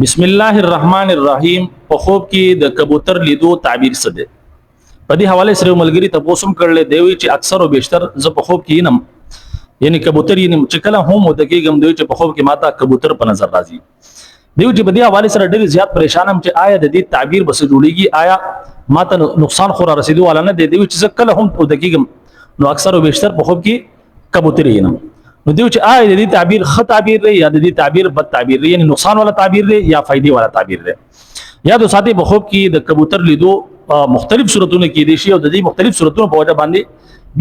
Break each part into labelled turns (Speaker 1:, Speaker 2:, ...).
Speaker 1: بسم الله الرحمن الرحیم په خوب کې د کبوتر لیدو تعبیر څه دی؟ په دې حواله سره ملګری ته پوسم کړل دی چې اکثر او بیشتر ز په خوب کې نم یعنی کبوتر یې چې کله هم ودګم دی چې په خوب کې ماته کبوتر په نظر راځي دی چې په دې حواله سره ډېر زیات پریشان هم چې آیا د دې تعبیر بس جوړیږي، آیا ماته نقصان خو را رسیدو ولا نه دی چې کله هم ودګم نو اکثر او بیشتر په خوب کې کبوتر یې نم نو دیو چې آیا د دې تعبیر خط تعبیر دی یا د دې تعبیر بد تعبیر دی، یعنی نقصان والا تعبیر دی یا فائدې والا تعبیر دی. یا د ساتي په خوب کې د کبوتر لیدو مختلف صورتونه کې دي شي او د دې مختلف صورتونو په وجه باندې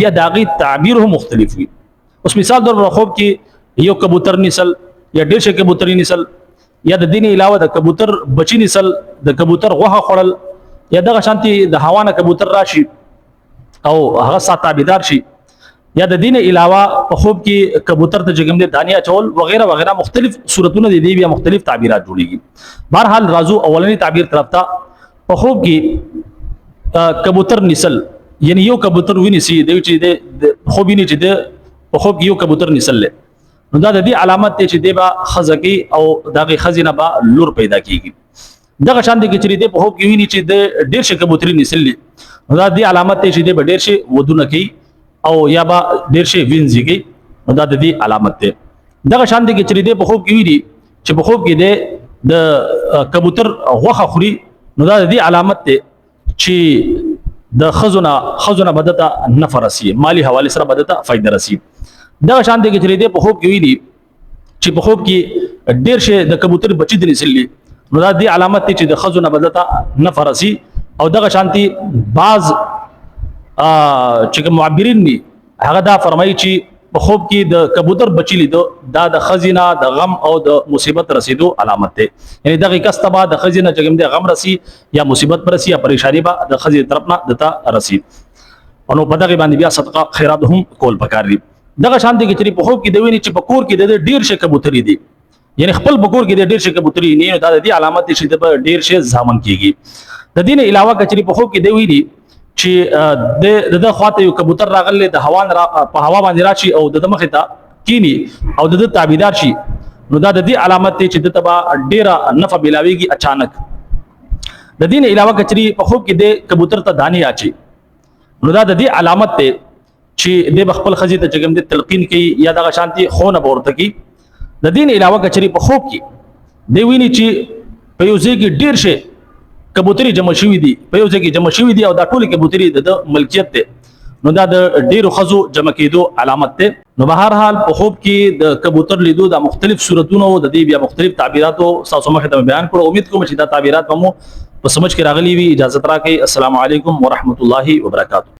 Speaker 1: بیا داغي تعبیر هم مختلف وي. اوس مثال در خوب کې یو کبوتر نسل یا ډېر شي کبوتري نسل یا د دین علاوه د کبوتر بچی نسل د کبوتر غوښه خړل یا دغه شانتي د هوانه کبوتر راشي او هغه ساتابیدار شي یا د دین علاوه په خوب کې کبوتر ته جګم دي دانیا چول وغیرہ وغیرہ مختلف صورتونه دي بیا مختلف تعبیرات جوړيږي. بهرحال راځو اولنی تعبیر طرف ته. په خوب کې کبوتر نسل یعنی یو کبوتر ونیسي دی چې د خوب نه چې د په خوب کې یو کبوتر نسل له نو دا د دې علامت ته چې دی با خزکی او دغه خزینه با لور پیدا کیږي. دغه شان دي چې دی په خوب کې ونی چې د ډیر شي کبوتري نسل له نو دا د علامت ته چې دی به ډیر شي ودونه کوي او یا با ډیر شي وینځي نو دا د دې علامت ده. دغه شان دي چې دې په خوب کې ویدي چې په خوب کې د کبوتر غوخه خوري نو دا د دې علامت ده چې د خزونه بدته نفر رسی مالی حواله سره بدته فائدہ رسی. دغه شان دي چې دې په خوب کې ویدي چې په خوب کې ډیر شي د کبوتر بچی د نسلی نو دا د علامت ده چې د خزونه بدته نفر رسی. او دغه شانتي بعض چې معبرین دي هغه دا فرمایي چې په خوب کې د کبوتر بچی لیدو دا د خزینه د غم او د مصیبت رسیدو علامت ده. یعنی دغه کستبه د خزینه چې د غم رسی یا مصیبت پر رسی یا پریشانی به د خزینه طرف نه دتا رسی نو په دغه باندې بیا صدقه خیرات هم کول پکار دي. دغه شان دي چې په خوب کې د ویني چې په کور کې د ډیر شي کبوتري دي یعنی خپل بکور کې د ډیر شي کبوتري نه دا د علامت دي چې د ډیر شي ځامن کیږي. د دین علاوه کچري په خوب کې دی ویلي چې د خواته یو کبوتر راغله د هوا په هوا باندې راشي او د مخه ته کینی او د تابعدار شي نو دا د دې علامت ته چې د تبا ډیره نفع ملاويږي اچانک. د دین علاوه کچري په خوب کې د کبوتر ته دانی اچي نو دا د دې علامت ته چې د خپل خزي ته جګم د تلقین کوي یا د شانتي خونه ورته کوي. د دین علاوه کچري په خوب کې دی ویني چې په یو ځای کې ډیر شي کبوتري جمع شوی دي په یو ځای کې جمع شوی دي او دا ټول کبوتري د ملکیت ته نو دا د ډیرو خزو جمع کېدو علامت ته. نو بهر حال په خوب کې د کبوتر لیدو د مختلف صورتونو د دې بیا مختلف تعبیراتو تاسو مخه ته بیان کړو. امید کوم چې دا تعبیرات مو په سمجھ کې راغلي وي. اجازه راکړئ. السلام علیکم ورحمت الله وبرکاته.